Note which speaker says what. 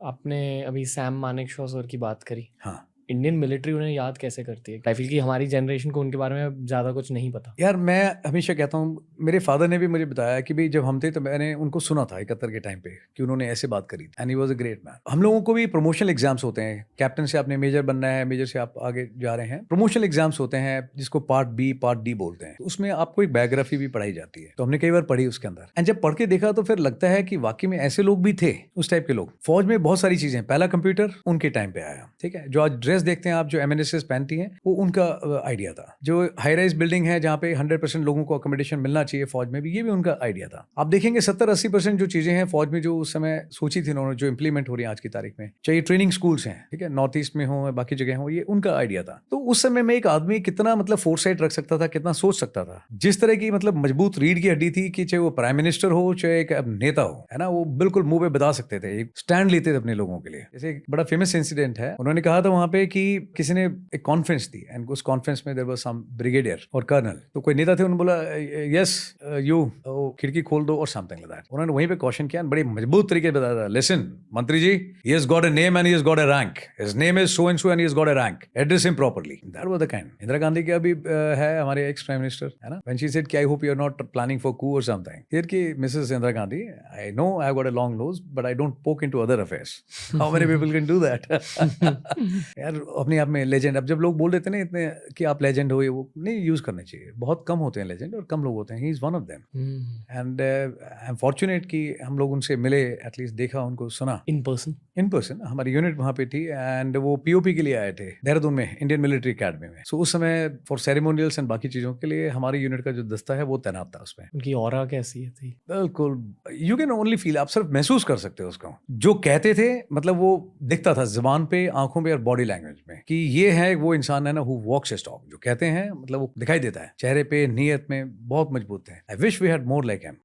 Speaker 1: आपने अभी Sam Manekshaw sir की बात करी।
Speaker 2: हाँ
Speaker 1: इंडियन मिलिट्री उन्हें याद कैसे करती है? आई फील कि हमारी जनरेशन को उनके बारे में ज़्यादा कुछ नहीं पता।
Speaker 2: यार, मैं हमेशा कहता हूँ, मेरे फादर ने भी मुझे बताया कि भाई जब हम थे तो मैंने उनको सुना था 71 के टाइम पे कि उन्होंने ऐसे बात करी थी, and he was a great man. हम लोगों को भी प्रमोशनल एग्जाम्स होते हैं, कैप्टन से आपने मेजर बनना है, मेजर से आप आगे जा रहे हैं, प्रमोशनल एग्जाम्स होते हैं जिसको पार्ट बी पार्ट डी बोलते हैं। उसमें आपको एक बायोग्राफी भी पढ़ाई जाती है, तो हमने कई बार पढ़ी उसके अंदर, एंड जब पढ़ के देखा तो फिर लगता है कि वाकई में ऐसे लोग भी थे, उस टाइप के लोग। फौज में बहुत सारी चीजें, पहला कंप्यूटर उनके टाइम पे आया, ठीक है। जो आज ड्रेस देखते हैं आप, जो एमएनएसएस पहनती हैं, वो उनका आइडिया था। जो हाई राइज बिल्डिंग है जहाँ पे 100% लोगों को अकोमोडेशन मिलना चाहिए फौज में भी, ये भी उनका आइडिया था। आप देखेंगे 70-80% जो चीजें हैं फौज में जो उस समय सोची थी उन्होंने, जो इंप्लीमेंट हो रही है आज की तारीख में, चाहे ट्रेनिंग स्कूल्स हैं, ठीक है, नॉर्थ ईस्ट में हो बाकी जगह हो, ये उनका आइडिया था। तो उस समय में एक आदमी कितना मतलब फोरसाइट रख सकता था, कितना सोच सकता था। जिस तरह की मतलब मजबूत रीढ़ की हड्डी थी कि चाहे वो प्राइम मिनिस्टर हो चाहे एक नेता हो, है ना, वो बिल्कुल मुंह पे बता सकते थे, एक स्टैंड लेते थे अपने लोगों के लिए। जैसे एक बड़ा फेमस इंसिडेंट है, उन्होंने कहा था वहां पे कि किसी ने एक कॉन्फ्रेंस दी, एंड उस कॉन्फ्रेंस में देयर वाज सम ब्रिगेडियर और कर्नल, तो कोई नेता थे, उन्होंने बोला यस यू खिड़की खोल दो और समथिंग लाइक दैट। उन्होंने वहीं पे क्वेश्चन किया, बड़े मजबूत तरीके से बताया था, लिसन मंत्री जी, he has got a name and he has got a rank, his name is so and so and he has got a rank, address him properly. That was the kind. Indira Gandhi के अभी है हमारे ex prime minister, है ना, when she said कि I hope you are not planning for coup or something, here की Mrs Indira Gandhi, I know I have got a long nose but I don't poke into other affairs. How many people can do that? यार अपने आप में legend. अब जब लोग बोल देते हैं ना इतने कि आप लेजेंड हो, ये वो नहीं यूज करने चाहिए। बहुत कम होते हैं लेजेंड और कम लोग होते हैं, he is one of them. And I am fortunate कि हम लोग उनसे मिले, एटलीस्ट देखा, उनको सुना
Speaker 1: इन पर्सन।
Speaker 2: In person. हमारी यूनिट वहाँ पे थी, एंड वो पीओपी के लिए आए थे देहरादून में, इंडियन मिलिट्री अकेडमी में। सो उस समय फॉर सेरेमोनियल्स एंड बाकी चीज़ों के लिए हमारी यूनिट का जो दस्ता है वो तैनात था उसमें।
Speaker 1: उनकी ऑरा कैसी है थी?
Speaker 2: बिल्कुल, यू कैन ओनली फील, आप सिर्फ महसूस कर सकते हो उसको। जो कहते थे मतलब वो दिखता था जुबान पे, आंखों पे और बॉडी लैंग्वेज में कि ये है वो इंसान है ना हु वॉक्स स्टॉक। जो कहते हैं मतलब वो दिखाई देता है चेहरे पे, नीयत में बहुत मजबूत है। I wish we had more like him.